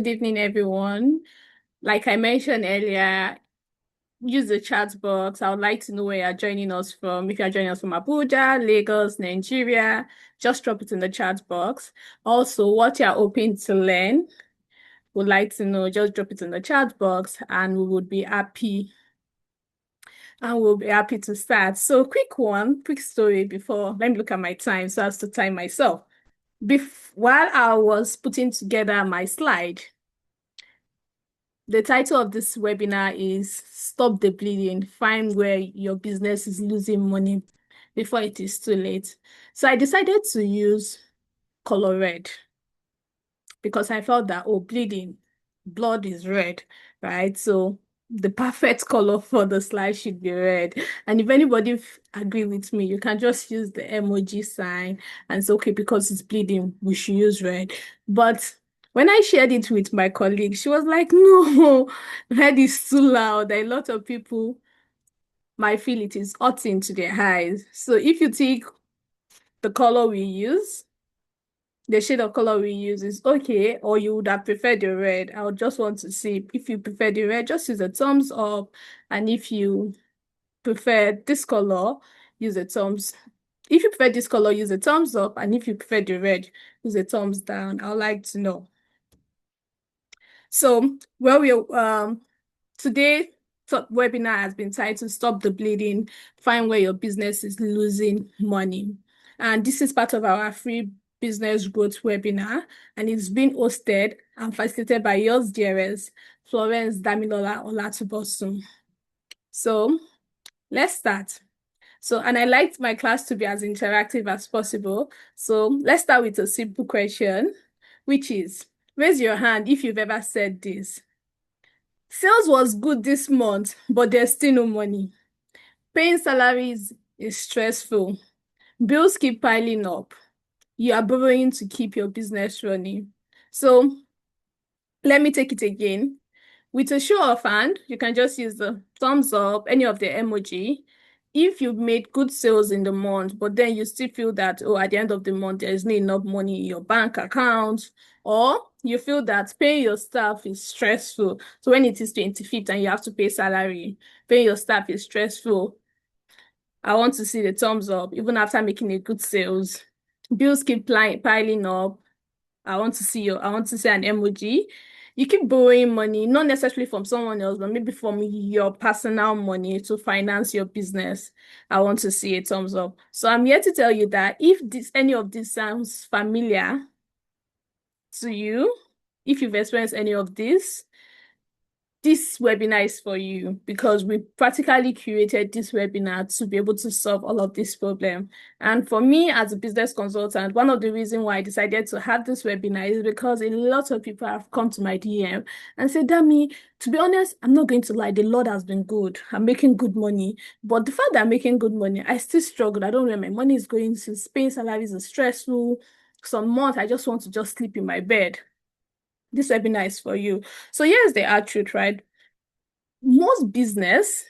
Good evening, everyone. Like I mentioned earlier, use the chat box. I would like to know where you're joining us from. If you're joining us from Abuja, Lagos, Nigeria, just drop it in the chat box. Also, what you're hoping to learn, would like to know, just drop it in the chat box and we would be happy. And we'll be happy to start. So, quick story before, let me look at my time so as to time myself. While I was putting together my slide, the title of this webinar is Stop the Bleeding, Find Where Your Business is Losing Money Before It Is Too Late. So I decided to use color red because I felt that, oh, bleeding, blood is red, right? So the perfect color for the slide should be red. And if anybody agree with me, you can just use the emoji sign and say, okay, because it's bleeding, we should use red. But when I shared it with my colleague, she was like, no, red is too loud. A lot of people might feel it is hurting to their eyes. So if you take the color we use, the shade of color we use is okay, or you would have preferred the red. I would just want to see if you prefer the red, just use a thumbs up. And if you prefer this color, use a thumbs. If you prefer this color, use a thumbs up. And if you prefer the red, use a thumbs down. I'd like to know. So, today webinar has been titled Stop the Bleeding, Find Where Your Business is Losing Money. And this is part of our free business growth webinar, and it's been hosted and facilitated by yours dearest, Florence Damilola Olatubosun. So let's start. So, and I liked my class to be as interactive as possible. So let's start with a simple question, which is, raise your hand if you've ever said this. Sales was good this month, but there's still no money. Paying salaries is stressful. Bills keep piling up. You are borrowing to keep your business running. So let me take it again. With a show of hand, you can just use the thumbs up, any of the emoji. If you've made good sales in the month, but then you still feel that, oh, at the end of the month, there is not enough money in your bank account, or you feel that paying your staff is stressful. So when it is 25th and you have to pay salary, paying your staff is stressful. I want to see the thumbs up, even after making a good sales. Bills keep piling up. I want to see an emoji. You keep borrowing money, not necessarily from someone else, but maybe from your personal money to finance your business. I want to see a thumbs up. So I'm here to tell you that if any of this sounds familiar to you, if you've experienced any of this webinar is for you because we practically curated this webinar to be able to solve all of this problem. And for me as a business consultant, one of the reasons why I decided to have this webinar is because a lot of people have come to my DM and said, Dami, to be honest, I'm not going to lie, the Lord has been good. I'm making good money. But the fact that I'm making good money, I still struggle. I don't know where my money is going to. Paying salaries is stressful. Some months I just want to just sleep in my bed. This webinar is for you. So here's the hard truth, right? Most business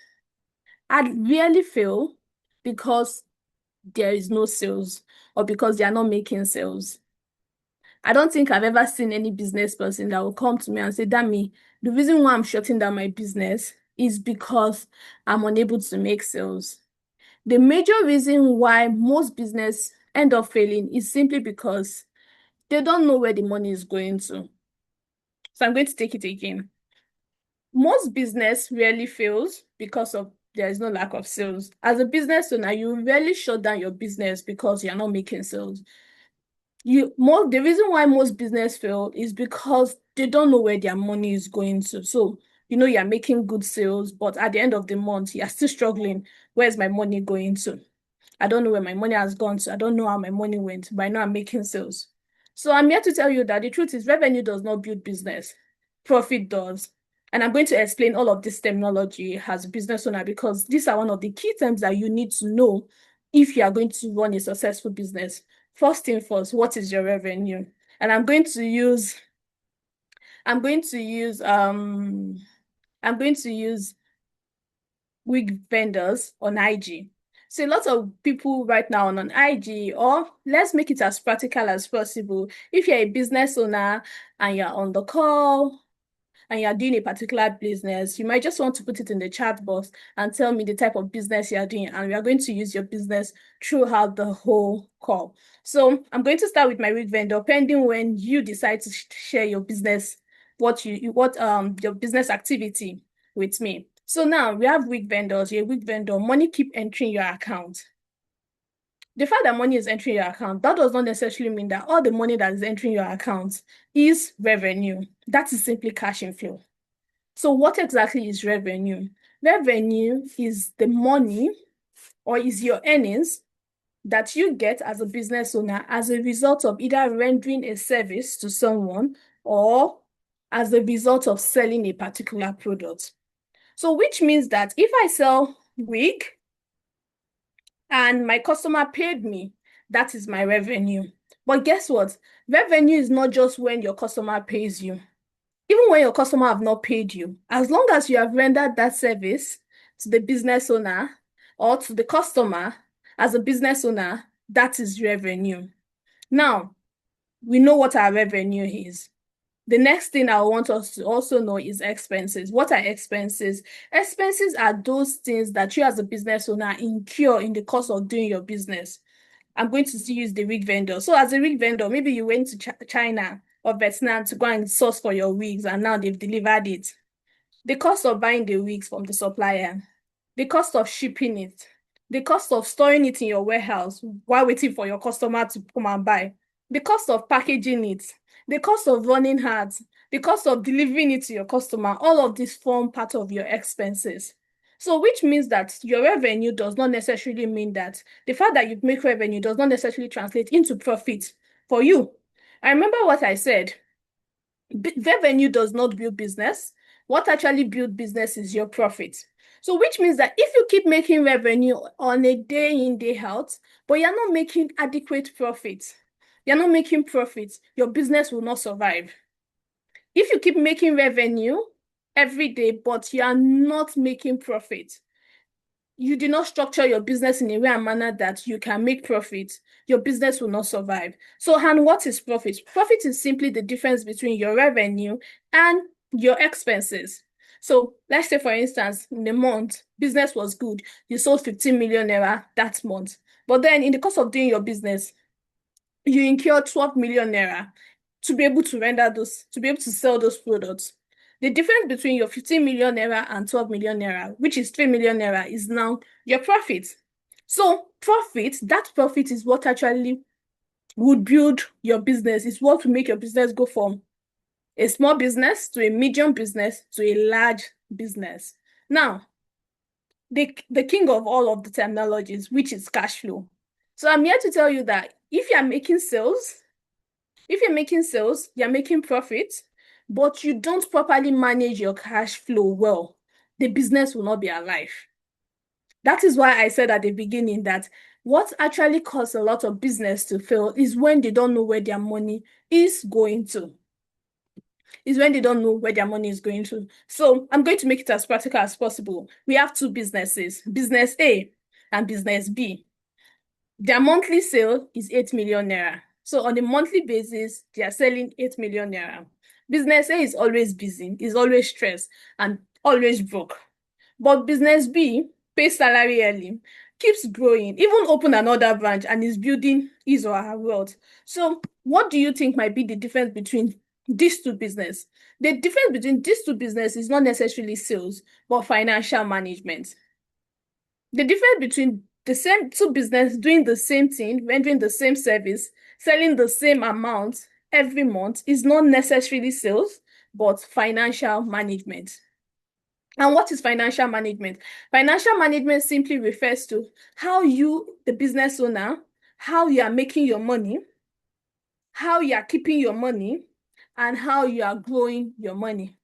I really fail because there is no sales or because they are not making sales. I don't think I've ever seen any business person that will come to me and say, Dami, the reason why I'm shutting down my business is because I'm unable to make sales. The major reason why most business end up failing is simply because they don't know where the money is going to. So I'm going to take it again. Most business rarely fails because of there is no lack of sales. As a business owner, you rarely shut down your business because you're not making sales. The reason why most business fail is because they don't know where their money is going to. So, you're making good sales, but at the end of the month, you're still struggling. Where's my money going to? I don't know where my money has gone to. I don't know how my money went, but I know I'm making sales. So I'm here to tell you that the truth is revenue does not build business. Profit does. And I'm going to explain all of this terminology as a business owner because these are one of the key terms that you need to know if you are going to run a successful business. First thing first, what is your revenue? And I'm going to use I'm going to use wig vendors on IG. So a lot of people right now on IG, or let's make it as practical as possible. If you're a business owner and you're on the call and you're doing a particular business, you might just want to put it in the chat box and tell me the type of business you're doing, and we are going to use your business throughout the whole call. So I'm going to start with my wig vendor, pending when you decide to share your business, what your business activity with me. So now we have wig vendors. You're a wig vendor, money keep entering your account. The fact that money is entering your account, that does not necessarily mean that all the money that is entering your account is revenue. That is simply cash inflow. So what exactly is revenue? Revenue is the money, or is your earnings that you get as a business owner as a result of either rendering a service to someone or as a result of selling a particular product. So which means that if I sell wig and my customer paid me, that is my revenue. But guess what? Revenue is not just when your customer pays you. Even when your customer have not paid you, as long as you have rendered that service to the business owner or to the customer as a business owner, that is revenue. Now, we know what our revenue is. The next thing I want us to also know is expenses. What are expenses? Expenses are those things that you as a business owner incur in the course of doing your business. I'm going to still use the wig vendor. So as a wig vendor, maybe you went to China or Vietnam to go and source for your wigs, and now they've delivered it. The cost of buying the wigs from the supplier, the cost of shipping it, the cost of storing it in your warehouse while waiting for your customer to come and buy, the cost of packaging it, the cost of running ads, the cost of delivering it to your customer, all of these form part of your expenses. So which means that your revenue does not necessarily mean that the fact that you make revenue does not necessarily translate into profit for you. I remember what I said. Revenue does not build business. What actually builds business is your profit. So which means that if you keep making revenue on a day in, day out, but you're not making adequate profit, you're not making profit, your business will not survive. If you keep making revenue every day, but you are not making profit, you do not structure your business in a way and manner that you can make profit, your business will not survive. So, and what is profit? Profit is simply the difference between your revenue and your expenses. So let's say, for instance, in a month, business was good. You sold 15 million naira that month. But then in the course of doing your business, you incur 12 million naira to be able to render those, to be able to sell those products. The difference between your 15 million naira and 12 million naira, which is 3 million naira, is now your profit. So profit, that profit is what actually would build your business. It's what will make your business go from a small business to a medium business to a large business. Now, the king of all of the terminologies, which is cash flow. So I'm here to tell you that if you're making sales, you're making profit, but you don't properly manage your cash flow well, the business will not be alive. That is why I said at the beginning that what actually causes a lot of business to fail is when they don't know where their money is going to. So I'm going to make it as practical as possible. We have two businesses, business A and business B. Their monthly sale is 8 million naira. So on a monthly basis, they are selling 8 million naira. Business A is always busy, is always stressed, and always broke. But business B pays salary early, keeps growing, even open another branch, and is building his or her wealth. So what do you think might be the difference between these two businesses? The difference between these two businesses is not necessarily sales, but financial management. The difference between the same two businesses doing the same thing, rendering the same service, selling the same amount every month is not necessarily sales, but financial management. And what is financial management? Financial management simply refers to how you, the business owner, how you are making your money, how you are keeping your money, and how you are growing your money.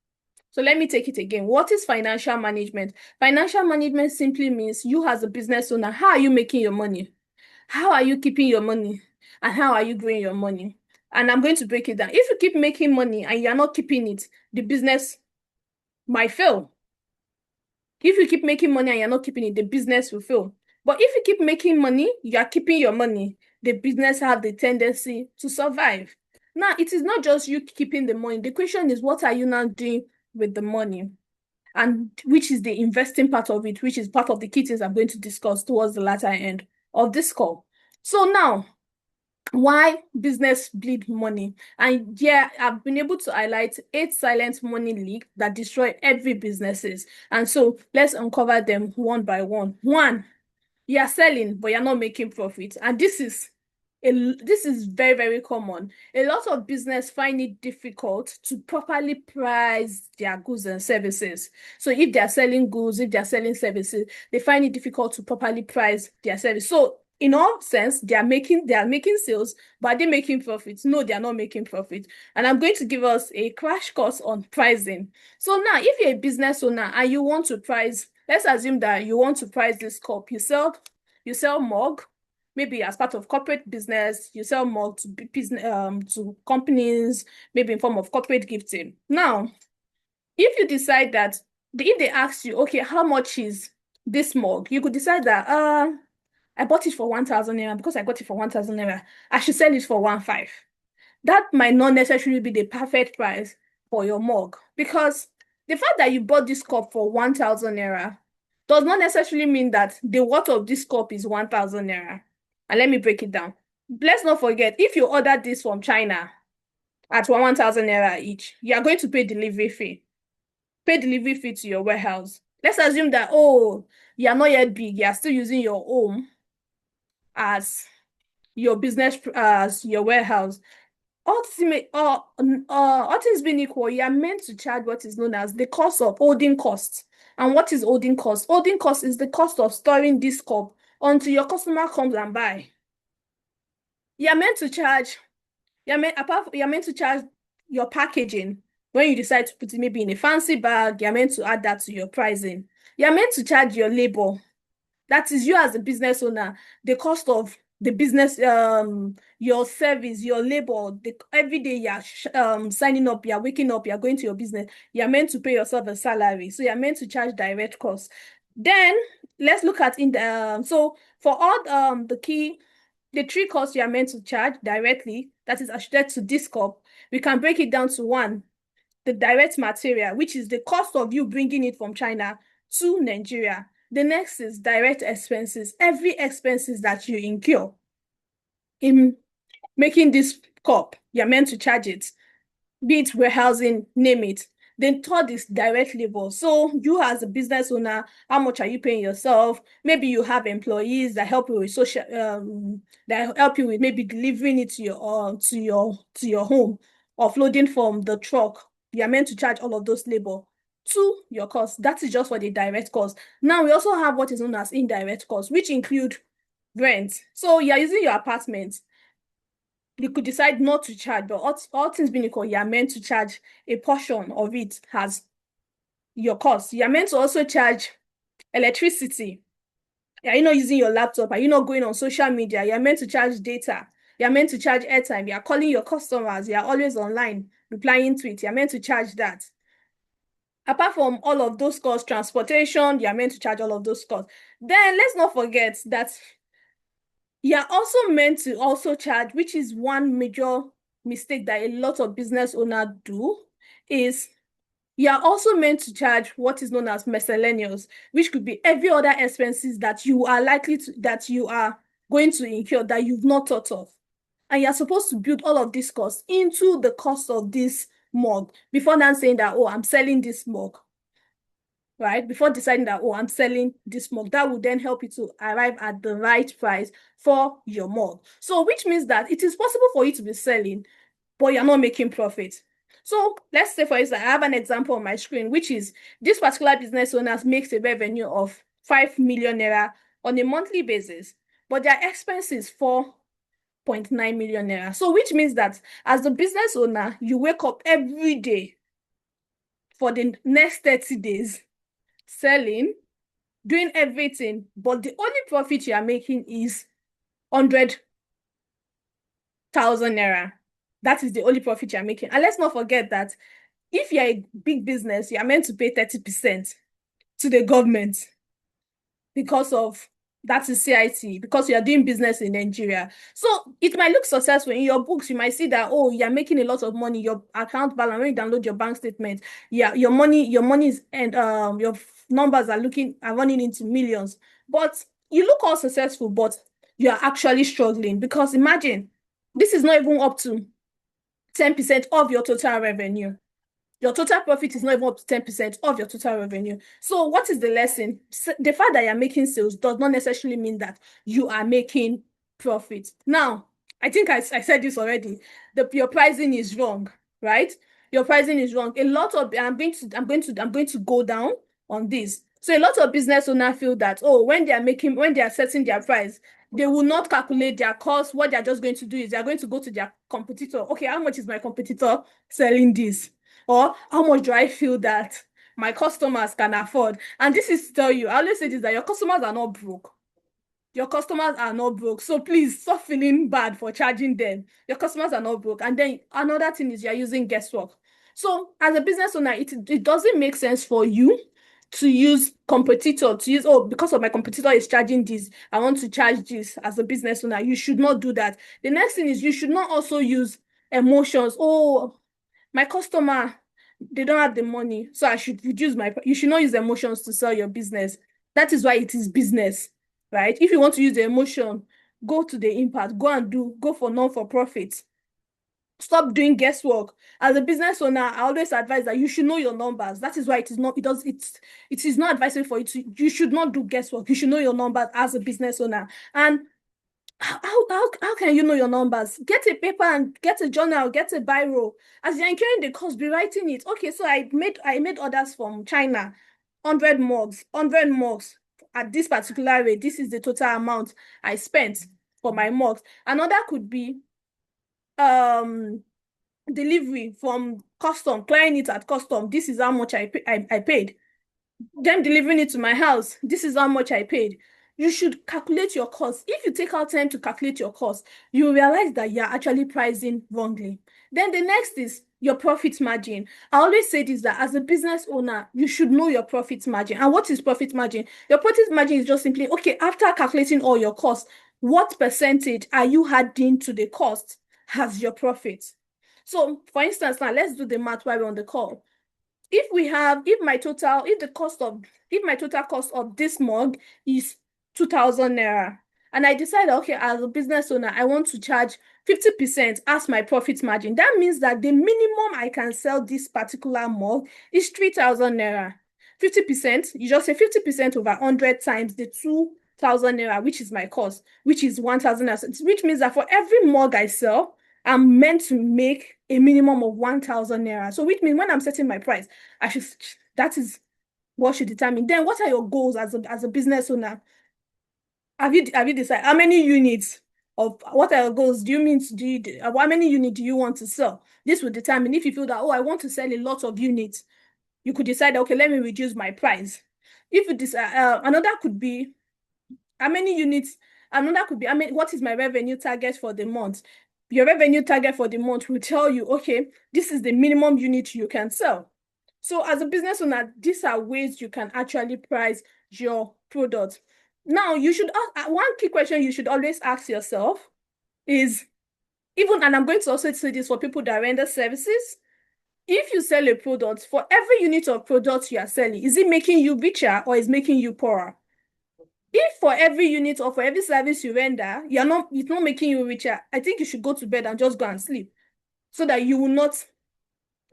So let me take it again. What is financial management? Financial management simply means you as a business owner, how are you making your money? How are you keeping your money? And how are you growing your money? And I'm going to break it down. If you keep making money and you're not keeping it, the business might fail. If you keep making money and you're not keeping it, the business will fail. But if you keep making money, you are keeping your money. The business have the tendency to survive. Now, it is not just you keeping the money. The question is, what are you now doing with the money? And which is the investing part of it, which is part of the key things I'm going to discuss towards the latter end of this call. So now, why business bleed money? And yeah, I've been able to highlight 8 silent money leaks that destroy every businesses. And so let's uncover them one by one. One, you are selling, but you're not making profit. And this is very, very common. A lot of business find it difficult to properly price their goods and services. So if they're selling goods, if they're selling services, they find it difficult to properly price their service. So in all sense, they are making sales, but are they making profits? No, they are not making profit. And I'm going to give us a crash course on pricing. So now, if you're a business owner and you want to price, let's assume that you want to price this cup. You sell mug, maybe as part of corporate business, you sell mug to business to companies, maybe in form of corporate gifting. Now, if you decide that if they ask you, okay, how much is this mug? You could decide that I bought it for 1,000 naira. Because I got it for 1,000 naira, I should sell it for 1,500. That might not necessarily be the perfect price for your mug, because the fact that you bought this cup for 1,000 naira does not necessarily mean that the worth of this cup is 1,000 naira. And let me break it down. Let's not forget, if you order this from China at 1,000 naira each, you are going to pay delivery fee. Pay delivery fee to your warehouse. Let's assume that, oh, you are not yet big, you are still using your home as your business, as your warehouse. All things being equal, you are meant to charge what is known as the cost of holding costs. And what is holding cost? Holding cost is the cost of storing this cup until your customer comes and buy. You're meant to charge, you're meant to charge your packaging. When you decide to put it maybe in a fancy bag, you're meant to add that to your pricing. You're meant to charge your labor. That is you as a business owner, the cost of the business, your service, your labor, every day you're signing up, you're waking up, you're going to your business, you're meant to pay yourself a salary. So you're meant to charge direct costs. Then let's look at so for all the 3 costs you are meant to charge directly, that is attributed to this cup, we can break it down to one, the direct material, which is the cost of you bringing it from China to Nigeria. The next is direct expenses. Every expenses that you incur in making this cup, you're meant to charge it, be it warehousing, name it. Then third is direct labor. So you as a business owner, how much are you paying yourself? Maybe you have employees that help you with that help you with maybe delivering it to your home, offloading from the truck. You're meant to charge all of those labor to your cost. That is just for the direct cost. Now we also have what is known as indirect costs, which include rent. So you're using your apartment. You could decide not to charge, but all things being equal, you are meant to charge a portion of it as your cost. You are meant to also charge electricity. Are you not using your laptop? Are you not going on social media? You're meant to charge data. You're meant to charge airtime. You're calling your customers. You're always online, replying to it. You're meant to charge that. Apart from all of those costs, transportation, you're meant to charge all of those costs. Then let's not forget that you're also meant to also charge, which is one major mistake that a lot of business owners do, is you're also meant to charge what is known as miscellaneous, which could be every other expenses that you are going to incur that you've not thought of. And you're supposed to build all of these costs into the cost of this mug before then saying that, oh, I'm selling this mug. Right? Before deciding that, oh, I'm selling this mug, that would then help you to arrive at the right price for your mug. So, which means that it is possible for you to be selling, but you're not making profit. So, let's say, for instance, I have an example on my screen, which is this particular business owner makes a revenue of 5 million naira on a monthly basis, but their expense is 4.9 million naira. So, which means that as the business owner, you wake up every day for the next 30 days selling, doing everything, but the only profit you are making is 100,000 naira. That is the only profit you are making. And let's not forget that if you're a big business, you are meant to pay 30% to the government because of That is CIT because you are doing business in Nigeria. So it might look successful in your books. You might see that, oh, you're making a lot of money. Your account balance, when you download your bank statement, yeah, your money is, and your numbers are running into millions. But you look all successful, but you are actually struggling because imagine this is not even up to 10% of your total revenue. Your total profit is not even up to 10% of your total revenue. So what is the lesson? The fact that you're making sales does not necessarily mean that you are making profit. Now, I think I said this already. Your pricing is wrong, right? Your pricing is wrong. A lot of I'm going to go down on this. So a lot of business owners feel that, oh, when they are setting their price, they will not calculate their cost. What they're just going to do is they're going to go to their competitor. Okay, how much is my competitor selling this? Or how much do I feel that my customers can afford? And this is to tell you, I always say this, that your customers are not broke. Your customers are not broke. So please stop feeling bad for charging them. Your customers are not broke. And then another thing is you're using guesswork. So as a business owner, it doesn't make sense for you to use competitor, to use, oh, because of my competitor is charging this, I want to charge this as a business owner. You should not do that. The next thing is you should not also use emotions. Oh, my customer, they don't have the money, so I should reduce you should not use emotions to sell your business. That is why it is business, right? If you want to use the emotion, go to the impact, go for non-for-profit. Stop doing guesswork. As a business owner, I always advise that you should know your numbers. That is why it is not advisable for you should not do guesswork. You should know your numbers as a business owner. And how can you know your numbers? Get a paper and get a journal, get a biro. As you're incurring the cost, be writing it. Okay, so I made orders from China, 100 mugs at this particular rate. This is the total amount I spent for my mugs. Another could be um delivery from custom, clearing it at custom. This is how much I paid. Them delivering it to my house, this is how much I paid. You should calculate your cost. If you take out time to calculate your cost, you will realize that you're actually pricing wrongly. Then the next is your profit margin. I always say this, that as a business owner, you should know your profit margin. And what is profit margin? Your profit margin is just simply, okay, after calculating all your costs, what percentage are you adding to the cost as your profit? So, for instance, now let's do the math while we're on the call. If my total cost of this mug is 2,000 naira, and I decide, okay, as a business owner, I want to charge 50% as my profit margin, that means that the minimum I can sell this particular mug is 3,000 naira. 50%, you just say 50% over 100 times the 2,000 naira, which is my cost, which is 1,000 naira, which means that for every mug I sell, I'm meant to make a minimum of 1,000 naira. So which means when I'm setting my price, I should that is what should determine. Then what are your goals as a business owner? Have you decided how many units of what are your goals? Do you mean how many units do you want to sell? This will determine if you feel that, oh, I want to sell a lot of units. You could decide, okay, let me reduce my price. If you decide, another could be how many units. Another could be, I mean, what is my revenue target for the month? Your revenue target for the month will tell you, okay, this is the minimum unit you can sell. So as a business owner, these are ways you can actually price your product. Now, you should ask, one key question you should always ask yourself is, and I'm going to also say this for people that render services, if you sell a product, for every unit of product you are selling, is it making you richer or is making you poorer? If for every unit or for every service you render, it's not making you richer, I think you should go to bed and just go and sleep so that you will not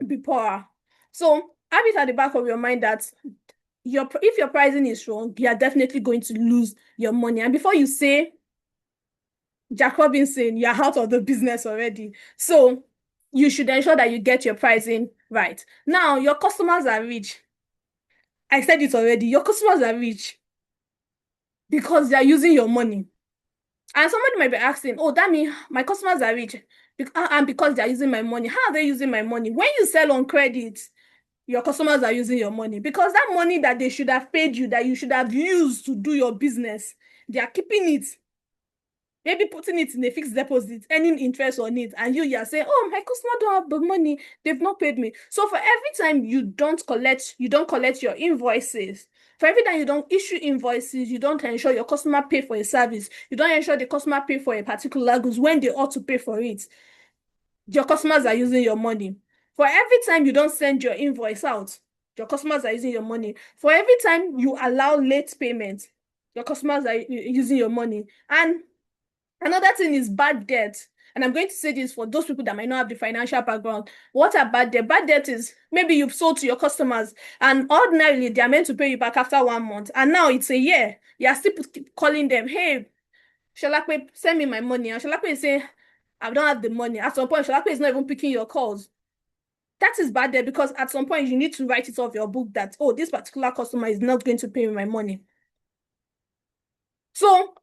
be poorer. So have it at the back of your mind that if your pricing is wrong, you are definitely going to lose your money. And before you say Jack Robinson, you're out of the business already. So you should ensure that you get your pricing right. Now, your customers are rich. I said it already. Your customers are rich because they are using your money. And somebody might be asking, oh, that means my customers are rich and because they're using my money. How are they using my money? When you sell on credit, your customers are using your money because that money that they should have paid you, that you should have used to do your business, they are keeping it, maybe putting it in a fixed deposit, earning interest on it, and you are saying, oh, my customer don't have the money, they've not paid me. So for every time you don't collect your invoices, For every time you don't issue invoices, you don't ensure your customer pay for a service, you don't ensure the customer pay for a particular goods when they ought to pay for it, your customers are using your money. For every time you don't send your invoice out, your customers are using your money. For every time you allow late payment, your customers are using your money. And another thing is bad debt. And I'm going to say this for those people that might not have the financial background. What are bad debt? Bad debt is maybe you've sold to your customers and ordinarily they are meant to pay you back after 1 month. And now it's a year. You are still calling them, hey, Shalakwe, send me my money. And Shalakwe is saying, I don't have the money. At some point, Shalakwe is not even picking your calls. That is bad debt because at some point you need to write it off your book that, oh, this particular customer is not going to pay me my money. So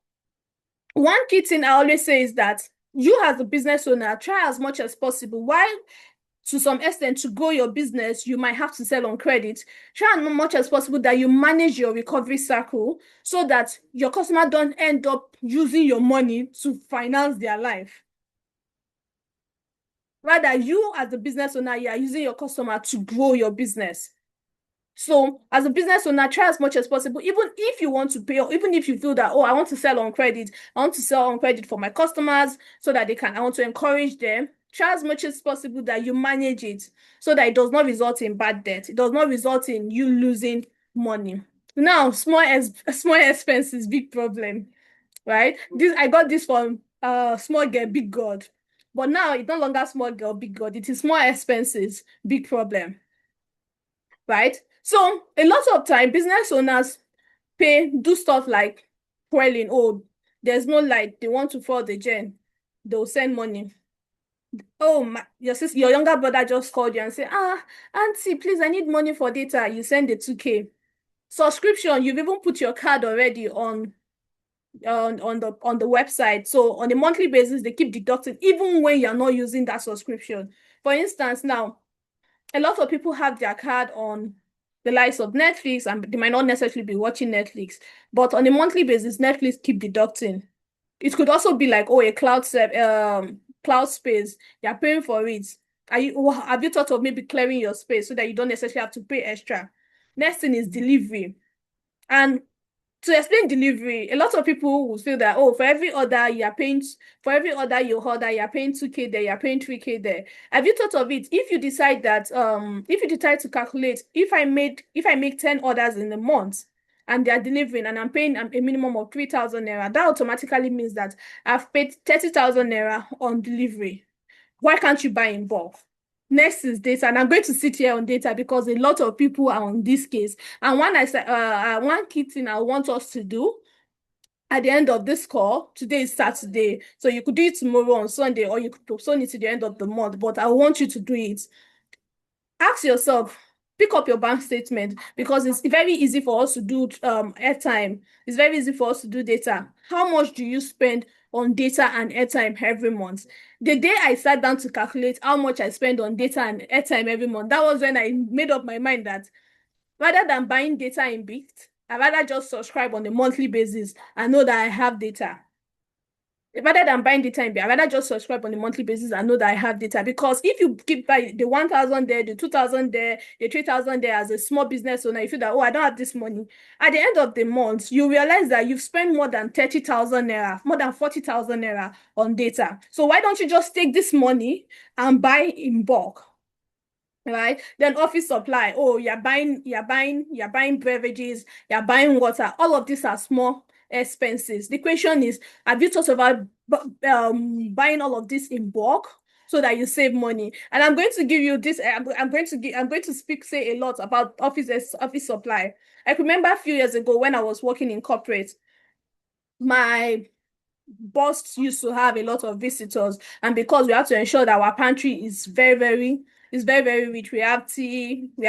one key thing I always say is that you as a business owner, try as much as possible. While to some extent to grow your business, you might have to sell on credit. Try as much as possible that you manage your recovery cycle so that your customer don't end up using your money to finance their life. Rather, you as a business owner, you are using your customer to grow your business. So as a business owner, try as much as possible, even if you want to pay, or even if you feel that, oh, I want to sell on credit, I want to sell on credit for my customers so that I want to encourage them. Try as much as possible that you manage it so that it does not result in bad debt. It does not result in you losing money. Now, small expenses, big problem, right? I got this from small girl, big God. But now it's no longer small girl, big God. It is small expenses, big problem, right? So a lot of time, business owners do stuff like quelling. Oh, there's no light. They want to follow the gen. They'll send money. Oh, your younger brother just called you and said, auntie, please, I need money for data. You send the 2K. Subscription, you've even put your card already on the website. So on a monthly basis, they keep deducting even when you're not using that subscription. For instance, now a lot of people have their card on the likes of Netflix and they might not necessarily be watching Netflix, but on a monthly basis, Netflix keep deducting. It could also be like, oh, a cloud space, you're paying for it. Have you thought of maybe clearing your space so that you don't necessarily have to pay extra? Next thing is delivery. And to explain delivery, a lot of people will feel that, oh, for every order you're paying 2K there, you're paying 3K there. Have you thought of it? If you decide to calculate, if I make 10 orders in a month and they're delivering and I'm paying a minimum of 3,000 naira, that automatically means that I've paid 30,000 naira on delivery. Why can't you buy in bulk? Next is data, and I'm going to sit here on data because a lot of people are on this case. And one key thing I want us to do at the end of this call, today is Saturday, so you could do it tomorrow on Sunday, or you could postpone it to the end of the month, but I want you to do it. Ask yourself, pick up your bank statement because it's very easy for us to do airtime. It's very easy for us to do data. How much do you spend on data and airtime every month? The day I sat down to calculate how much I spend on data and airtime every month, that was when I made up my mind that rather than buying data in bits, I'd rather just subscribe on a monthly basis and know that I have data. Rather than buying data in bits, I'd rather just subscribe on a monthly basis and know that I have data. Because if you keep buying the 1,000 there, the 2,000 there, the 3,000 there as a small business owner, you feel that, oh, I don't have this money. At the end of the month, you realize that you've spent more than 30,000 naira, more than 40,000 naira on data. So why don't you just take this money and buy in bulk? Right? Then office supply. Oh, you're buying beverages, you're buying water. All of these are small expenses. The question is, have you thought about buying all of this in bulk so that you save money? And I'm going to give you this. I'm going to say a lot about office supply. I remember a few years ago when I was working in corporate, my boss used to have a lot of visitors, and because we have to ensure that our pantry is very rich. We have tea, we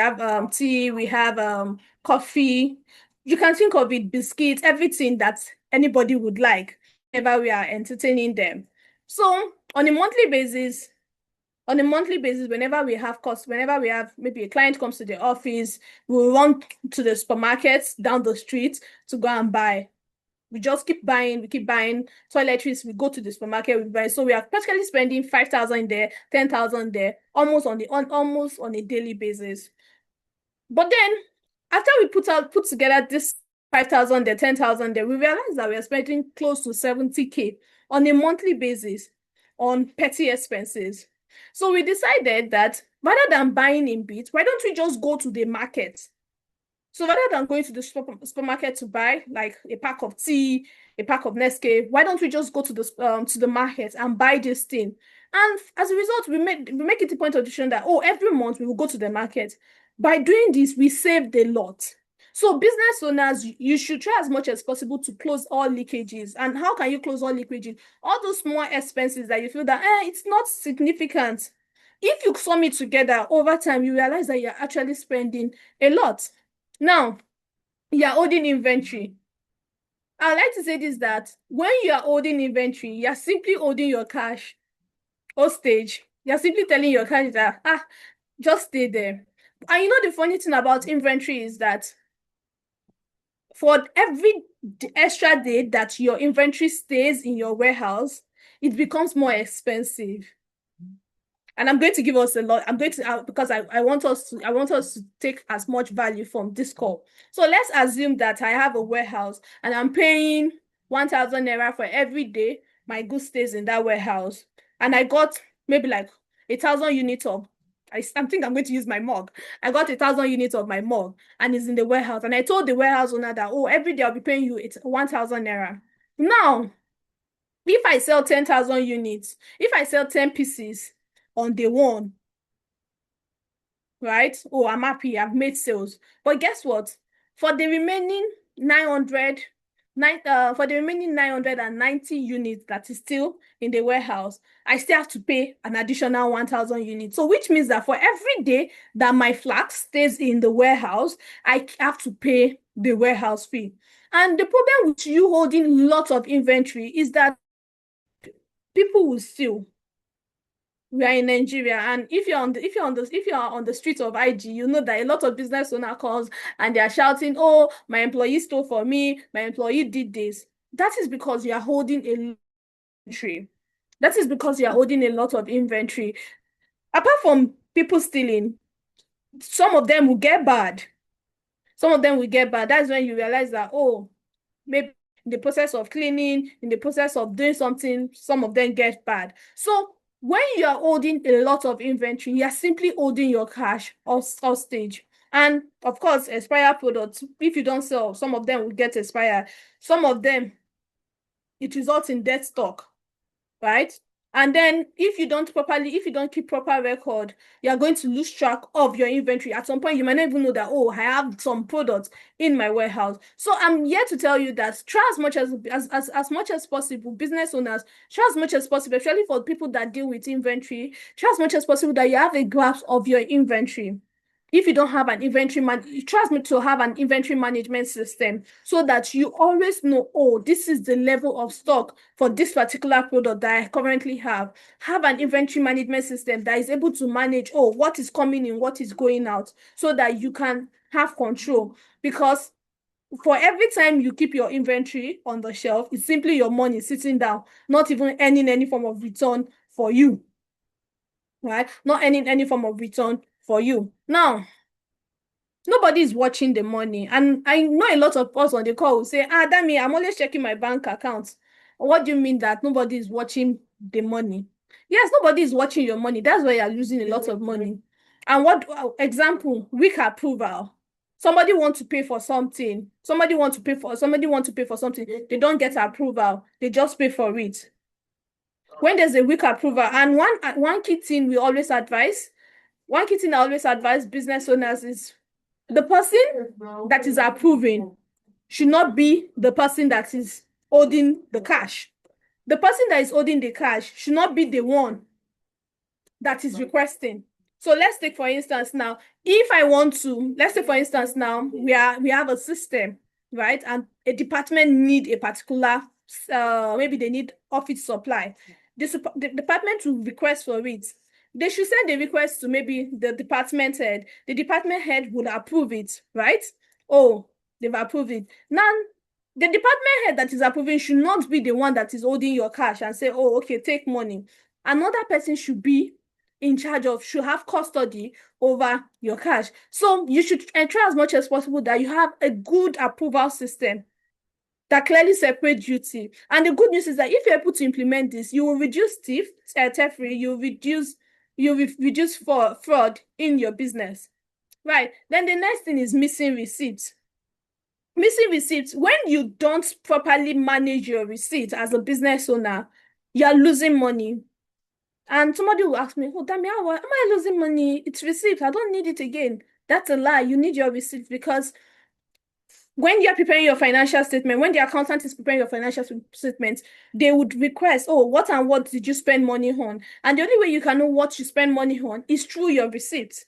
have coffee. You can think of it, biscuits, everything that anybody would like whenever we are entertaining them. So on a monthly basis, whenever we have maybe a client comes to the office, we'll run to the supermarkets down the street to go and buy. We just keep buying, toiletries, we go to the supermarket, we buy. So we are practically spending 5,000 there, 10,000 there, almost on a daily basis. But then After we put together this 5,000 there, 10,000 there, we realized that we are spending close to 70K on a monthly basis on petty expenses. So we decided that rather than buying in bits, why don't we just go to the market? So rather than going to the supermarket to buy like a pack of tea, a pack of Nescafe, why don't we just go to the market and buy this thing? And as a result, we make it a point of decision that, oh, every month we will go to the market. By doing this, we saved a lot. So business owners, you should try as much as possible to close all leakages. And how can you close all leakages? All those small expenses that you feel that it's not significant. If you sum it together over time, you realize that you're actually spending a lot. Now, you're holding inventory. I'd like to say this, that when you are holding inventory, you're simply holding your cash hostage. You're simply telling your cash that, just stay there. And you know, the funny thing about inventory is that for every extra day that your inventory stays in your warehouse, it becomes more expensive. And I'm going to give us a lot. I'm going to because I want us to take as much value from this call. So let's assume that I have a warehouse and I'm paying 1,000 naira for every day my goods stays in that warehouse. And I got maybe like 1,000 units of, I think I'm going to use my mug. I got 1,000 units of my mug and it's in the warehouse. And I told the warehouse owner that, oh, every day I'll be paying you 1,000 naira. Now, if I sell 10,000 units, if I sell 10 pieces on day one, right? Oh, I'm happy, I've made sales. But guess what? For the remaining 990 units that is still in the warehouse, I still have to pay an additional 1,000 units. So which means that for every day that my flax stays in the warehouse, I have to pay the warehouse fee. And the problem with you holding lots of inventory is that people will steal. We are in Nigeria, and if you're on the streets of IG, you know that a lot of business owner calls and they are shouting, "Oh, my employee stole from me, my employee did this." That is because you are holding a inventory. That is because you are holding a lot of inventory. Apart from people stealing, some of them will get bad. Some of them will get bad. That's when you realize that, oh, maybe in the process of cleaning, in the process of doing something, some of them get bad. So when you are holding a lot of inventory, you are simply holding your cash hostage. And of course, expired products, if you don't sell, some of them will get expired. Some of them, it results in dead stock, right? And then if you don't keep proper record, you're going to lose track of your inventory. At some point, you might not even know that, oh, I have some products in my warehouse. So I'm here to tell you that try as much as possible, business owners, try as much as possible, especially for people that deal with inventory, try as much as possible that you have a grasp of your inventory. If you don't have an trust me to have an inventory management system so that you always know, oh, this is the level of stock for this particular product that I currently have. Have an inventory management system that is able to manage, oh, what is coming in, what is going out, so that you can have control. Because for every time you keep your inventory on the shelf, it's simply your money sitting down, not even earning any form of return for you, right? Not earning any form of return for you. Now, nobody is watching the money. And I know a lot of us on the call will say, Dami, I'm always checking my bank account. What do you mean that nobody is watching the money? Yes, nobody is watching your money. That's why you're losing a lot of money. And example, weak approval. Somebody wants to pay for something. Somebody wants to pay for something. They don't get approval. They just pay for it. When there's a weak approval, and one key thing we always advise, one key thing I always advise business owners is the person that is approving should not be the person that is holding the cash. The person that is holding the cash should not be the one that is requesting. So let's take for instance now, let's say for instance now, we have a system, right? And a department need a particular, maybe they need office supply. The department will request for it. They should send a request to maybe the department head. The department head would approve it, right? Oh, they've approved it. Now, the department head that is approving should not be the one that is holding your cash and say, oh, okay, take money. Another person should be in charge of, should have custody over your cash. So you should ensure as much as possible that you have a good approval system that clearly separate duty. And the good news is that if you're able to implement this, you will reduce theft, you will reduce fraud in your business. Right. Then the next thing is missing receipts. Missing receipts. When you don't properly manage your receipt as a business owner, you're losing money. And somebody will ask me, oh, Dami, how am I losing money? It's receipt. I don't need it again. That's a lie. You need your receipt, because when you're preparing your financial statement, when the accountant is preparing your financial statement, they would request, oh, what and what did you spend money on? And the only way you can know what you spend money on is through your receipt.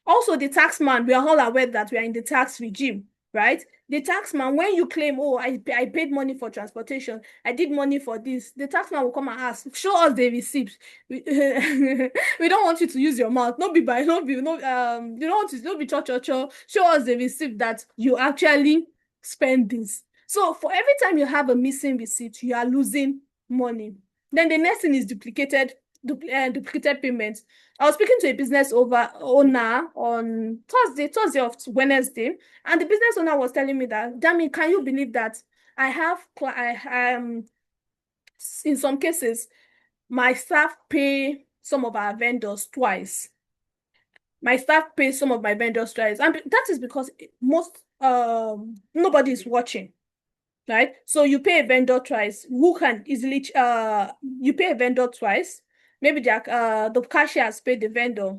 Also, the tax man, we are all aware that we are in the tax regime, right? The tax man, when you claim, oh, I paid money for transportation, I did money for this, the tax man will come and ask, show us the receipt. We don't want you to use your mouth. No be by, no be, no, you don't want to, no be cho. Show us the receipt that you actually spend this. So for every time you have a missing receipt, you are losing money. Then the next thing is duplicated payments. I was speaking to a business owner on Thursday of Wednesday, and the business owner was telling me that, Dami, can you believe that in some cases, my staff pay some of our vendors twice. My staff pay some of my vendors twice, and that is because nobody is watching. Right? So you pay a vendor twice. Who can easily you pay a vendor twice. Maybe the cashier has paid the vendor.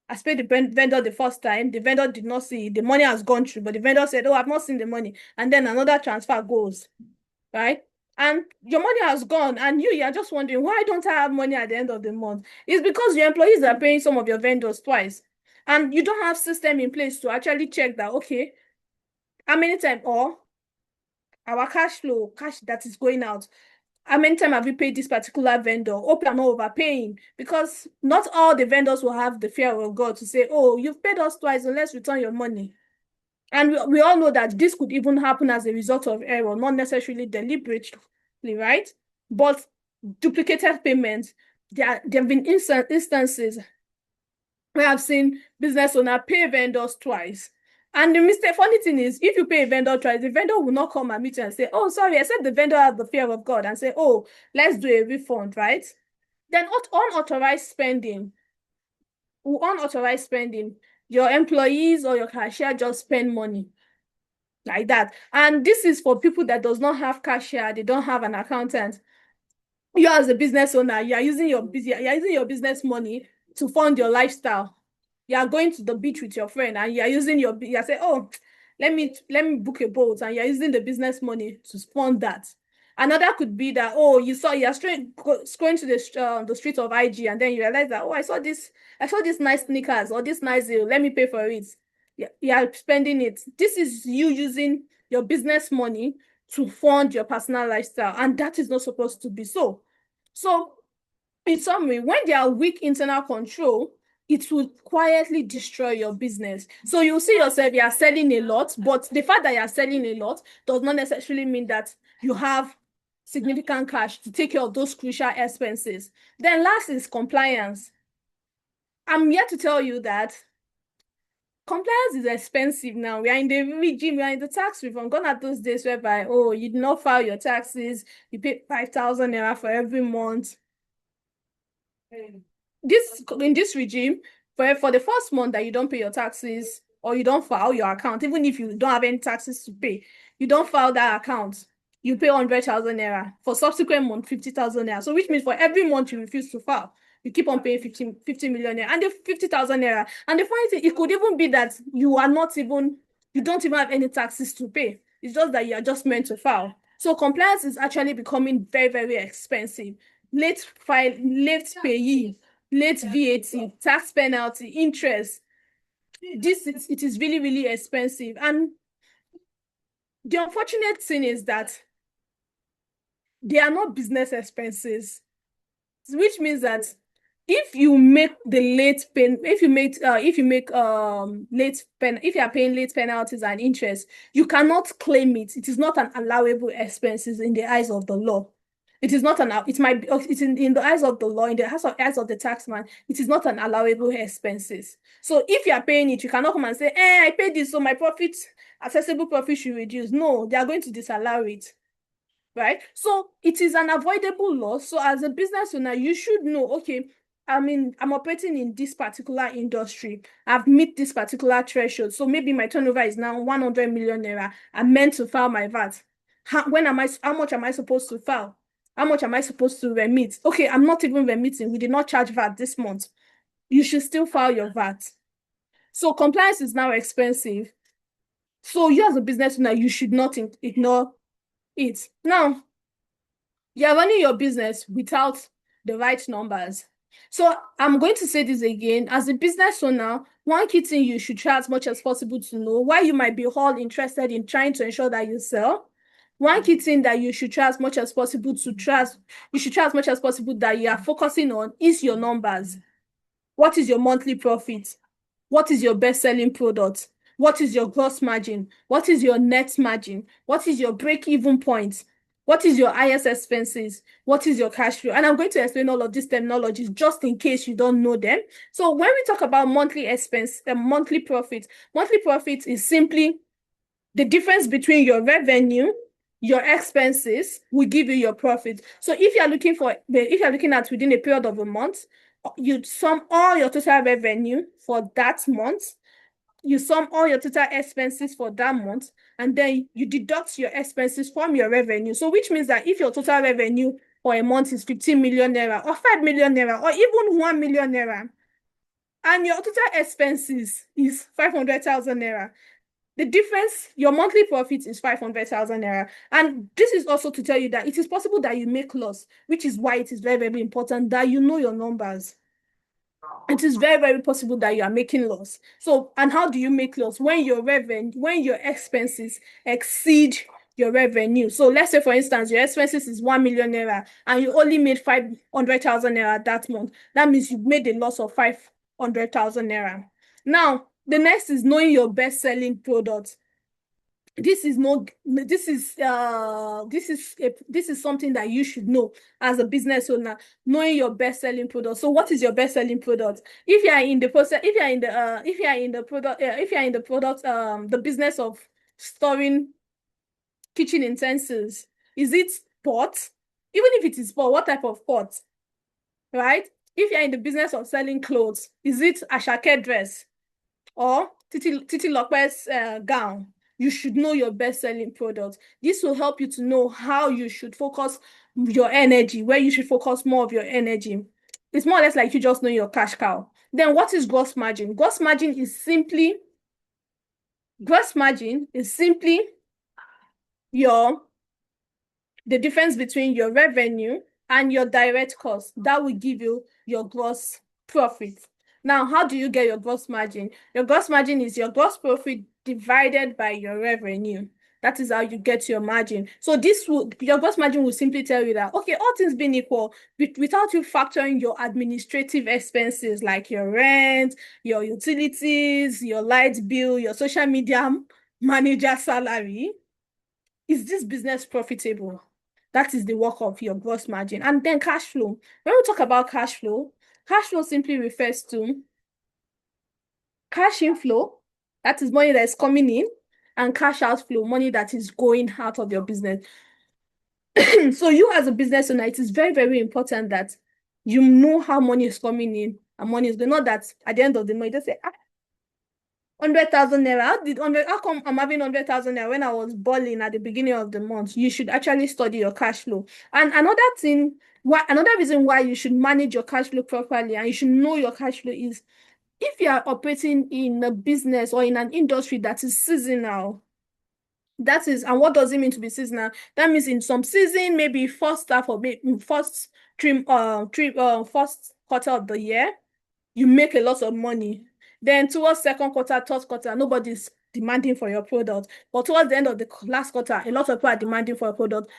Has paid the vendor the first time. The vendor did not see it. The money has gone through, but the vendor said, oh, I've not seen the money. And then another transfer goes. Right? And your money has gone, and you're just wondering, why don't I have money at the end of the month? It's because your employees are paying some of your vendors twice. And you don't have system in place to actually check that, okay, how many times, or our cash that is going out, how many times have we paid this particular vendor? Hope you're not overpaying, because not all the vendors will have the fear of God to say, oh, you've paid us twice, so let's return your money. And we all know that this could even happen as a result of error, not necessarily deliberately, right? But duplicated payments, there have been instances where I've seen business owner pay vendors twice. And the funny thing is, if you pay a vendor twice, the vendor will not come and meet you and say, oh, sorry, except the vendor has the fear of God and say, oh, let's do a refund, right? Then unauthorized spending, your employees or your cashier just spend money like that. And this is for people that does not have cashier, they don't have an accountant. You as a business owner, you're using your business money to fund your lifestyle. You are going to the beach with your friend, and you're saying, oh, let me book a boat, and you're using the business money to fund that. Another could be that, oh, you're scrolling to the street of IG, and then you realize that, oh, I saw this nice sneakers or this nice deal, let me pay for it. You're spending it. This is you using your business money to fund your personal lifestyle, and that is not supposed to be so. So, in summary, when there are weak internal control, it will quietly destroy your business. So you'll see yourself, you are selling a lot, but the fact that you are selling a lot does not necessarily mean that you have significant cash to take care of those crucial expenses. Then last is compliance. I'm here to tell you that compliance is expensive now. We are in the regime, we are in the tax reform. Gone are those days whereby, oh, you did not file your taxes, you pay 5,000 naira for every month. In this regime, for the first month that you don't pay your taxes or you don't file your account, even if you don't have any taxes to pay, you don't file that account, you pay 100,000 naira. For subsequent month, 50,000 naira. So which means for every month you refuse to file, you keep on paying 50 million naira and the 50,000 naira. And the funny thing, it could even be that you don't even have any taxes to pay. It's just that you are just meant to file. So compliance is actually becoming very, very expensive. Late payee, late VAT, tax penalty, interest. It is really, really expensive. And the unfortunate thing is that they are not business expenses, which means that if you are paying late penalties and interest, you cannot claim it. It is not an allowable expenses in the eyes of the law. It is not it might be, it's in the eyes of the law, in the eyes of the tax man, it is not an allowable expenses. So if you are paying it, you cannot come and say, I paid this, so my profit, accessible profit should reduce. No, they are going to disallow it. Right? So it is an avoidable loss. So as a business owner, you should know, okay, I'm operating in this particular industry. I've met this particular threshold. So maybe my turnover is now 100 million naira. I'm meant to file my VAT. How much am I supposed to file? How much am I supposed to remit? Okay, I'm not even remitting. We did not charge VAT this month. You should still file your VAT. So compliance is now expensive. So you as a business owner, you should not ignore it. Now, you're running your business without the right numbers. So I'm going to say this again. As a business owner, one key thing you should try as much as possible to know why you might be all interested in trying to ensure that you sell. One key thing that you should try as much as possible that you are focusing on is your numbers. What is your monthly profit? What is your best-selling product? What is your gross margin? What is your net margin? What is your break-even point? What is your highest expenses? What is your cash flow? And I'm going to explain all of these terminologies just in case you don't know them. So when we talk about monthly expense, monthly profit is simply the difference between your revenue, your expenses will give you your profit. So if you're looking at within a period of a month, you sum all your total revenue for that month, you sum all your total expenses for that month, and then you deduct your expenses from your revenue. So which means that if your total revenue for a month is 15 million naira or 5 million naira or even 1 million naira, and your total expenses is 500,000 naira, the difference, your monthly profit is 500,000 naira. And this is also to tell you that it is possible that you make loss, which is why it is very, very important that you know your numbers. It is very, very possible that you are making loss. So, and how do you make loss? When your expenses exceed your revenue. So let's say, for instance, your expenses is 1 million naira and you only made 500,000 naira that month. That means you made a loss of 500,000 naira. Now, the next is knowing your best-selling product. This is something that you should know as a business owner, knowing your best-selling product. So what is your best-selling product? If you are in the process, if you are in the product, the business of storing kitchen utensils, is it pot? Even if it is pot, what type of pot? Right? If you're in the business of selling clothes, is it Ashake dress or Titi Lopez gown? You should know your best-selling product. This will help you to know how you should focus your energy, where you should focus more of your energy. It's more or less like you just know your cash cow. Then what is gross margin? Gross margin is simply the difference between your revenue and your direct cost. That will give you your gross profit. Now, how do you get your gross margin? Your gross margin is your gross profit divided by your revenue. That is how you get your margin. So your gross margin will simply tell you that, okay, all things being equal, without you factoring your administrative expenses like your rent, your utilities, your light bill, your social media manager salary, is this business profitable? That is the work of your gross margin. And then cash flow. When we talk about cash flow simply refers to cash inflow, that is money that is coming in, and cash outflow, money that is going out of your business. So you as a business owner, it is very, very important that you know how money is coming in and money is going. Not that at the end of the month, you just say, 100,000 naira. How come I'm having 100,000 naira when I was balling at the beginning of the month? You should actually study your cash flow. And another reason why you should manage your cash flow properly and you should know your cash flow is if you are operating in a business or in an industry that is seasonal. And what does it mean to be seasonal? That means in some season, maybe first quarter of the year, you make a lot of money. Then towards second quarter, third quarter, nobody's demanding for your product. But towards the end of the last quarter, a lot of people are demanding for a product.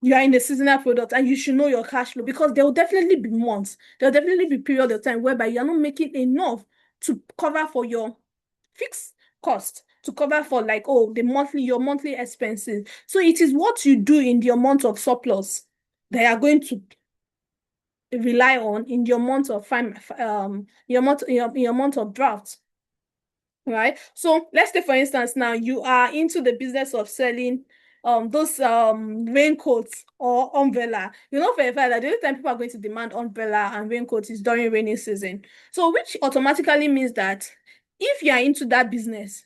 You are in the seasonal product and you should know your cash flow because there will definitely be months. There will definitely be period of time whereby you are not making enough to cover for your fixed cost, to cover for like, your monthly expenses. So it is what you do in your month of surplus they are going to rely on in your month of your month of drought. Right? So let's say, for instance, now you are into the business of selling those raincoats or umbrella. You know for a fact that the only time people are going to demand umbrella and raincoats is during rainy season. So which automatically means that if you are into that business,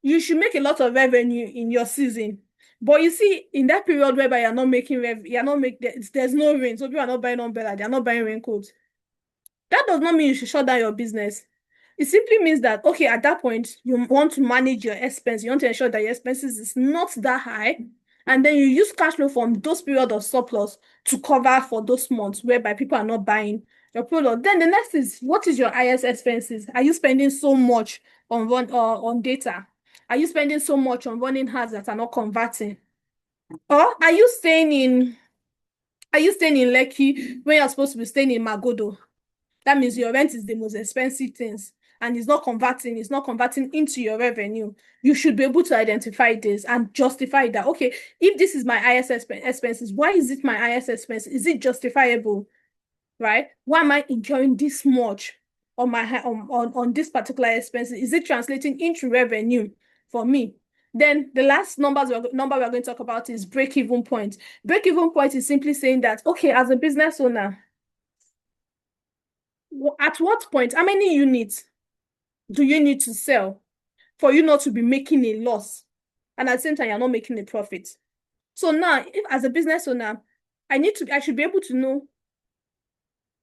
you should make a lot of revenue in your season. But you see, in that period whereby you're not making you're not make there's no rain, so people are not buying umbrella, they're not buying raincoats. That does not mean you should shut down your business. It simply means that, okay, at that point, you want to manage your expense. You want to ensure that your expenses is not that high. And then you use cash flow from those period of surplus to cover for those months whereby people are not buying your product. Then the next is, what is your highest expenses? Are you spending so much on data? Are you spending so much on running ads that are not converting? Or are you staying in Lekki when you're supposed to be staying in Magodo? That means your rent is the most expensive things and it's not converting into your revenue. You should be able to identify this and justify that. Okay, if this is my highest expenses, why is it my highest expense? Is it justifiable? Right? Why am I incurring this much on on this particular expense? Is it translating into revenue for me? Then the last number we're going to talk about is break-even point. Break-even point is simply saying that, okay, as a business owner, at what point, how many units do you need to sell for you not to be making a loss? And at the same time, you're not making a profit. So now, if as a business owner, I should be able to know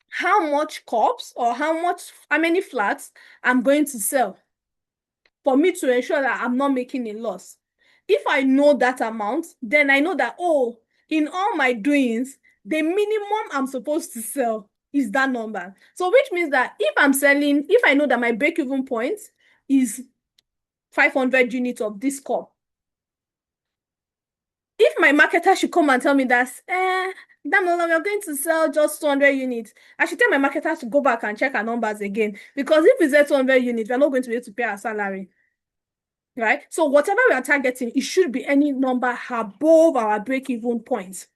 how much cups or how many flats I'm going to sell for me to ensure that I'm not making a loss. If I know that amount, then I know that, oh, in all my doings, the minimum I'm supposed to sell is that number. So which means that if I know that my break-even point is 500 units of this cup, if my marketer should come and tell me that, Damilola, we're going to sell just 200 units, I should tell my marketer to go back and check our numbers again. Because if we sell 200 units, we're not going to be able to pay our salary. Right? So whatever we are targeting, it should be any number above our break-even point.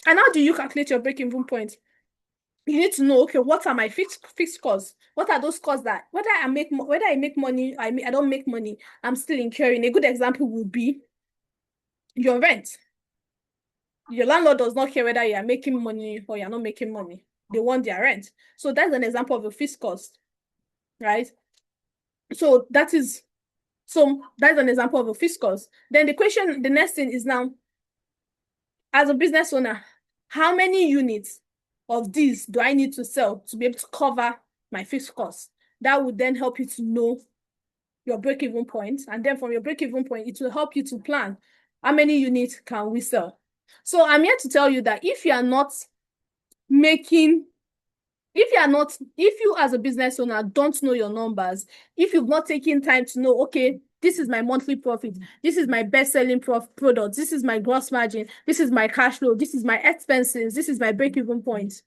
And how do you calculate your break-even point? You need to know, okay, what are my fixed costs? What are those costs that whether I make money, I don't make money, I'm still incurring. A good example would be your rent. Your landlord does not care whether you are making money or you're not making money. They want their rent. So that's an example of a fixed cost, right? So that's an example of a fixed cost. Then the next thing is now, as a business owner, how many units of these do I need to sell to be able to cover my fixed costs? That would then help you to know your break-even point. And then from your break-even point, it will help you to plan how many units can we sell. So I'm here to tell you that if you as a business owner don't know your numbers, if you've not taken time to know, okay, this is my monthly profit, this is my best-selling product, this is my gross margin, this is my cash flow, this is my expenses, this is my break-even point,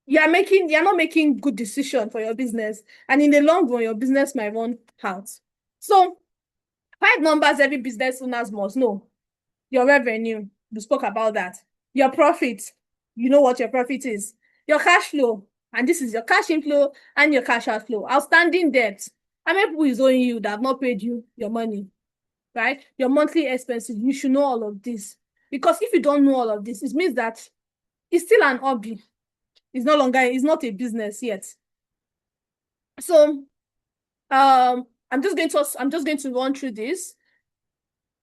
you're not making good decision for your business. And in the long run, your business might run out. So 5 numbers every business owners must know. Your revenue, we spoke about that. Your profit, you know what your profit is. Your cash flow, and this is your cash inflow and your cash outflow. Outstanding debt. How many people is owing you that have not paid you your money, right? Your monthly expenses, you should know all of this. Because if you don't know all of this, it means that it's still an hobby. It's not a business yet. So, I'm just going to run through this.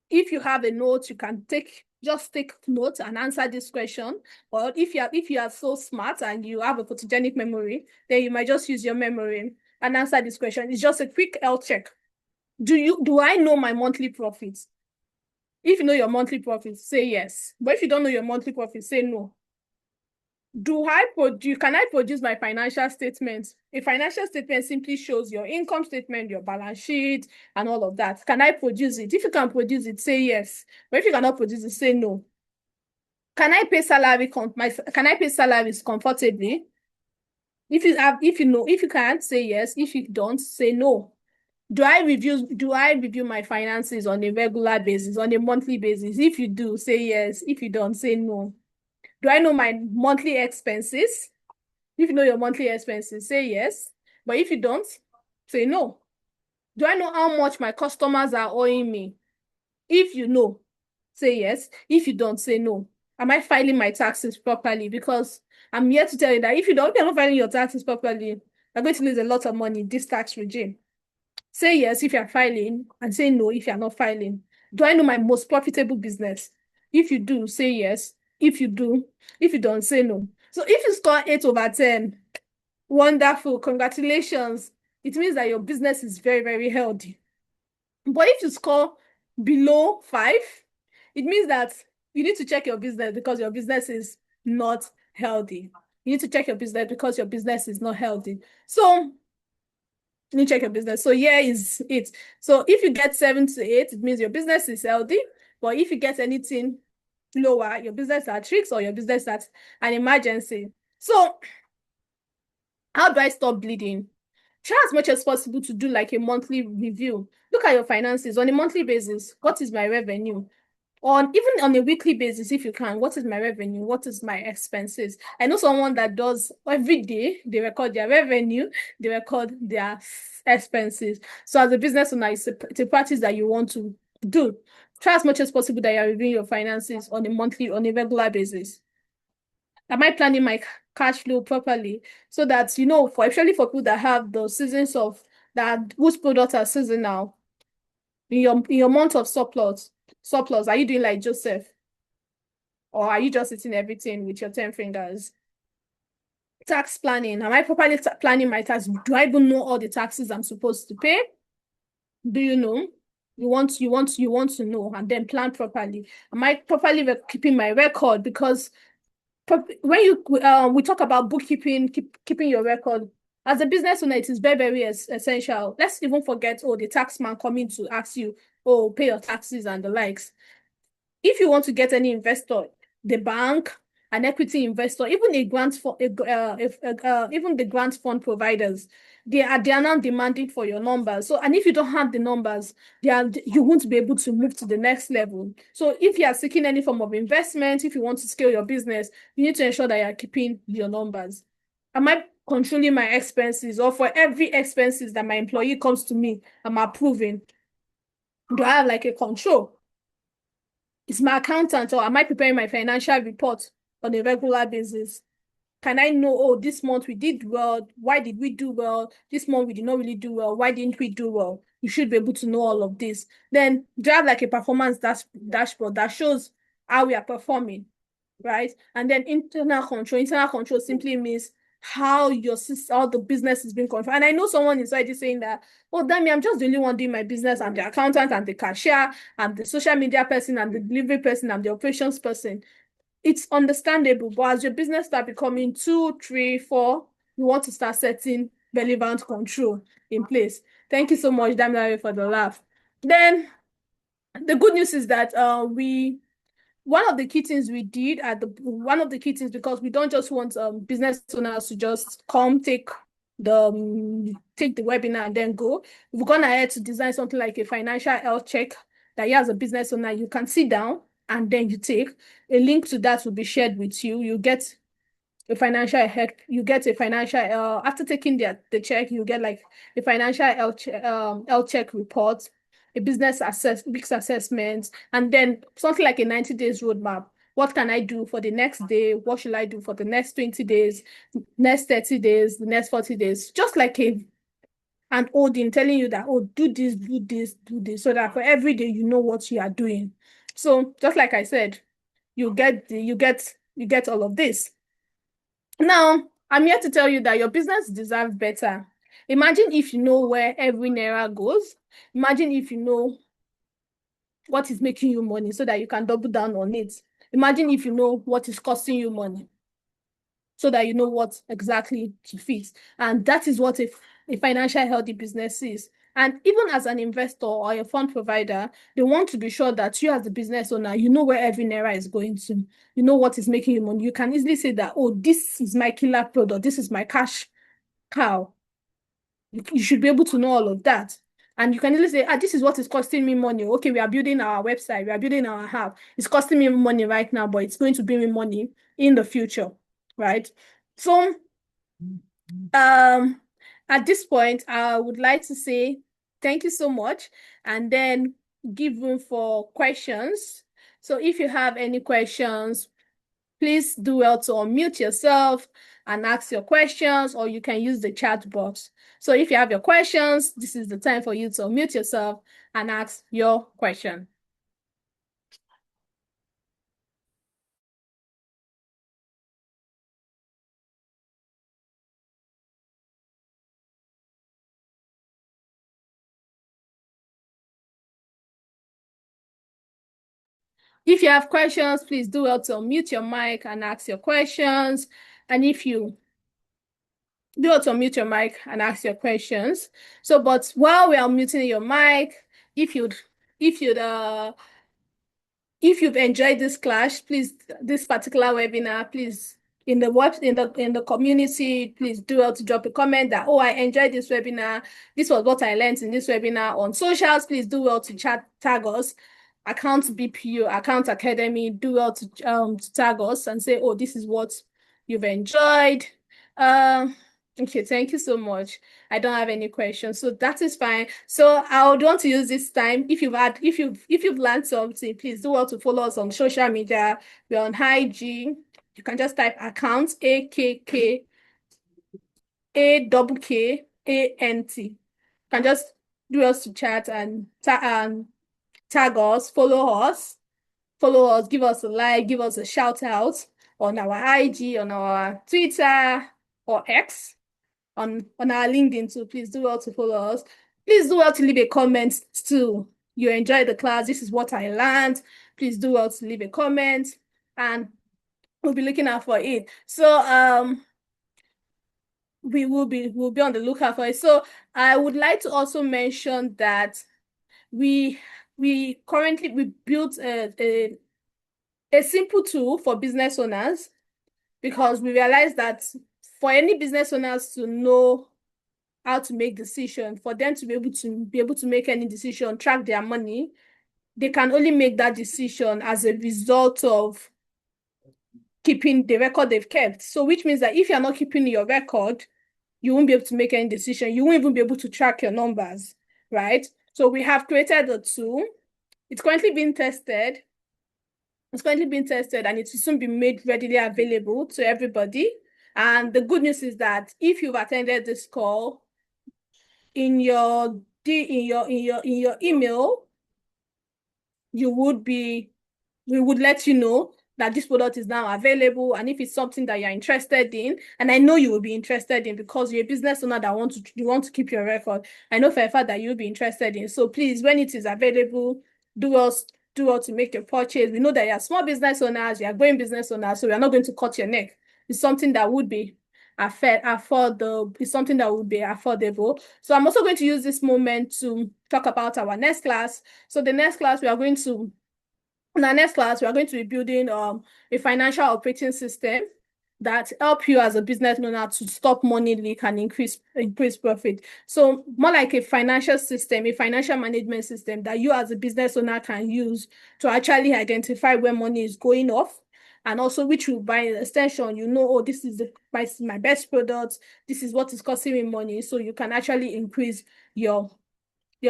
If you have a note, you can take notes and answer this question. Or if you are so smart and you have a photogenic memory, then you might just use your memory and answer this question. It's just a quick health check. Do I know my monthly profits? If you know your monthly profits, say yes. But if you don't know your monthly profits, say no. Can I produce my financial statement? A financial statement simply shows your income statement, your balance sheet, and all of that. Can I produce it? If you can produce it, say yes. But if you cannot produce it, say no. Can I pay salaries comfortably? If you can't, say yes. If you don't, say no. Do I review my finances on a regular basis, on a monthly basis? If you do, say yes. If you don't, say no. Do I know my monthly expenses? If you know your monthly expenses, say yes. But if you don't, say no. Do I know how much my customers are owing me? If you know, say yes. If you don't, say no. Am I filing my taxes properly? Because I'm here to tell you that if you're not filing your taxes properly, you're going to lose a lot of money in this tax regime. Say yes if you're filing, and say no if you're not filing. Do I know my most profitable business? If you do, say yes. If you don't, say no. So if you score 8/10, wonderful, congratulations. It means that your business is very, very healthy. But if you score below 5, it means that you need to check your business because your business is not healthy. You need to check your business because your business is not healthy. So you need to check your business. So here is it. So if you get 7 to 8, it means your business is healthy. But if you get anything lower, your business are tricks or your business at an emergency. So how do I stop bleeding? Try as much as possible to do like a monthly review. Look at your finances on a monthly basis. What is my revenue? Even on a weekly basis, if you can, what is my revenue? What is my expenses? I know someone that does every day, they record their revenue, they record their expenses. So as a business owner, it's a practice that you want to do. Try as much as possible that you're reviewing your finances on a regular basis. Am I planning my cash flow properly so that, especially for people that have the seasons of that whose products are seasonal, in your month of surplus, are you doing like Joseph? Or are you just eating everything with your 10 fingers? Tax planning. Am I properly planning my tax? Do I even know all the taxes I'm supposed to pay? Do you know? You want to know and then plan properly. Am I properly keeping my record? Because when we talk about bookkeeping, keeping your record, as a business owner, it is very, very essential. Let's even forget, the tax man coming to ask you, pay your taxes and the likes. If you want to get any investor, the bank, an equity investor, even a grant for even the grant fund providers, they are now demanding for your numbers. So, and if you don't have the numbers, you won't be able to move to the next level. So, if you are seeking any form of investment, if you want to scale your business, you need to ensure that you are keeping your numbers. Am I controlling my expenses, or for every expenses that my employee comes to me, I'm approving? Do I have like a control? Is my accountant, or am I preparing my financial report on a regular basis? Can I know, this month we did well. Why did we do well? This month we did not really do well. Why didn't we do well? You should be able to know all of this. Then do you have like a performance dashboard that shows how we are performing, right? And then internal control. Internal control simply means how the business is being controlled. And I know someone inside is saying that, damn, I'm just the only one doing my business. I'm the accountant, I'm the cashier, I'm the social media person, I'm the delivery person, I'm the operations person. It's understandable, but as your business start becoming 2, 3, 4, you want to start setting relevant control in place. Thank you so much, Damilare, for the laugh. Then the good news is that one of the key things we did because we don't just want business owners to just come take the webinar and then go. We've gone ahead to design something like a financial health check that you as a business owner, you can sit down and then you take. A link to that will be shared with you. You get a financial health, after taking the check, you get like a financial health check report, a risk assessment, and then something like a 90 days roadmap. What can I do for the next day? What should I do for the next 20 days, next 30 days, the next 40 days? Just like an Odin telling you that, do this, do this, do this, so that for every day you know what you are doing. So just like I said, you get all of this. Now, I'm here to tell you that your business deserves better. Imagine if you know where every naira goes. Imagine if you know what is making you money so that you can double down on it. Imagine if you know what is costing you money so that you know what exactly to fix. And that is what a financial healthy business is. And even as an investor or a fund provider, they want to be sure that you as the business owner, you know where every naira is going to. You know what is making you money. You can easily say that, this is my killer product. This is my cash cow. You should be able to know all of that. And you can easily say, this is what is costing me money. Okay, we are building our website, we are building our app. It's costing me money right now, but it's going to bring me money in the future, right? So at this point, I would like to say thank you so much, and then give room for questions. So if you have any questions, please do well to unmute yourself and ask your questions, or you can use the chat box. So if you have your questions, this is the time for you to unmute yourself and ask your question. If you have questions, please do well to unmute your mic and ask your questions. And if you do well to unmute your mic and ask your questions. So, but while we're unmuting your mic, if you'd if you'd if you've enjoyed this class, please, this particular webinar, please, in the community, please do well to drop a comment that, oh, I enjoyed this webinar. This was what I learned in this webinar. On socials, please do well to tag us, account BPU, account Academy. Do well to tag us and say, oh, this is what you've enjoyed. Okay, thank you so much. I don't have any questions, so that is fine. So I would want to use this time. If you've learned something, please do well to follow us on social media. We're on IG. You can just type account AKK AKKANT. You can just do us to chat and tag us, follow us, give us a like, give us a shout out on our IG, on our Twitter or X, on our LinkedIn too. Please do well to follow us. Please do well to leave a comment too. You enjoyed the class. This is what I learned. Please do well to leave a comment, and we'll be looking out for it. So we'll be on the lookout for it. So I would like to also mention that we currently built a simple tool for business owners, because we realized that for any business owners to know how to make decision, for them to be able to make any decision, track their money, they can only make that decision as a result of keeping the record they've kept. So which means that if you're not keeping your record, you won't be able to make any decision. You won't even be able to track your numbers, right? So we have created a tool. It's currently being tested. It's currently being tested, and it will soon be made readily available to everybody. And the good news is that if you've attended this call, in your email, we would let you know that this product is now available, and if it's something that you're interested in, and I know you will be interested in, because you're a business owner that you want to keep your record. I know for a fact that you'll be interested in. So please, when it is available, do well to make your purchase. We know that you're small business owners, you're growing business owners, so we're not going to cut your neck. It's something that would be something that would be affordable. So I'm also going to use this moment to talk about our next class. So the next class, in our next class, we are going to be building a financial operating system that help you as a business owner to stop money leak and increase profit. So more like a financial system, a financial management system that you as a business owner can use to actually identify where money is going off, and also which will, by extension, oh, this is my best product, this is what is costing me money, so you can actually increase your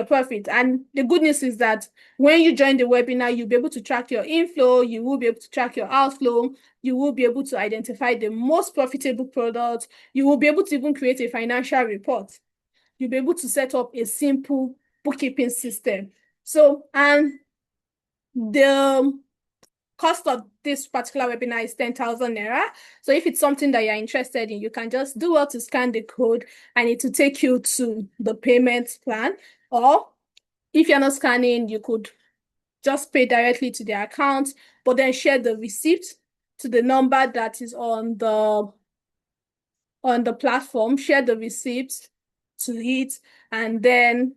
profit. And the good news is that when you join the webinar, you'll be able to track your inflow, you will be able to track your outflow, you will be able to identify the most profitable product, you will be able to even create a financial report. You'll be able to set up a simple bookkeeping system. So, and the cost of this particular webinar is 10,000 naira. So if it's something that you're interested in, you can just do well to scan the code, and it will take you to the payment plan. Or if you're not scanning, you could just pay directly to their account, but then share the receipt to the number that is on the platform. Share the receipt to it, and then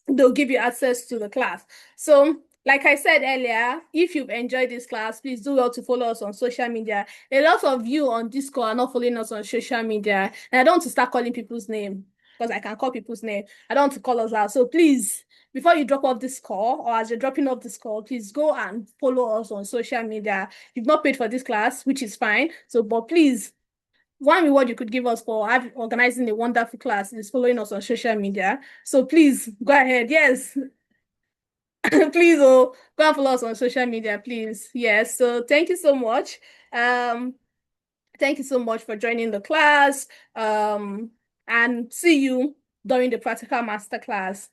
they'll give you access to the class. So like I said earlier, if you've enjoyed this class, please do well to follow us on social media. A lot of you on Discord are not following us on social media, and I don't want to start calling people's name, because I can call people's name. I don't want to call us out. So please, before you drop off this call or as you're dropping off this call, please go and follow us on social media. You've not paid for this class, which is fine. So, but please, one reward you could give us for organizing a wonderful class is following us on social media. So please go ahead. Yes, please, oh, go and follow us on social media, please. Yes. So thank you so much. Um, thank you so much for joining the class. And see you during the practical master class.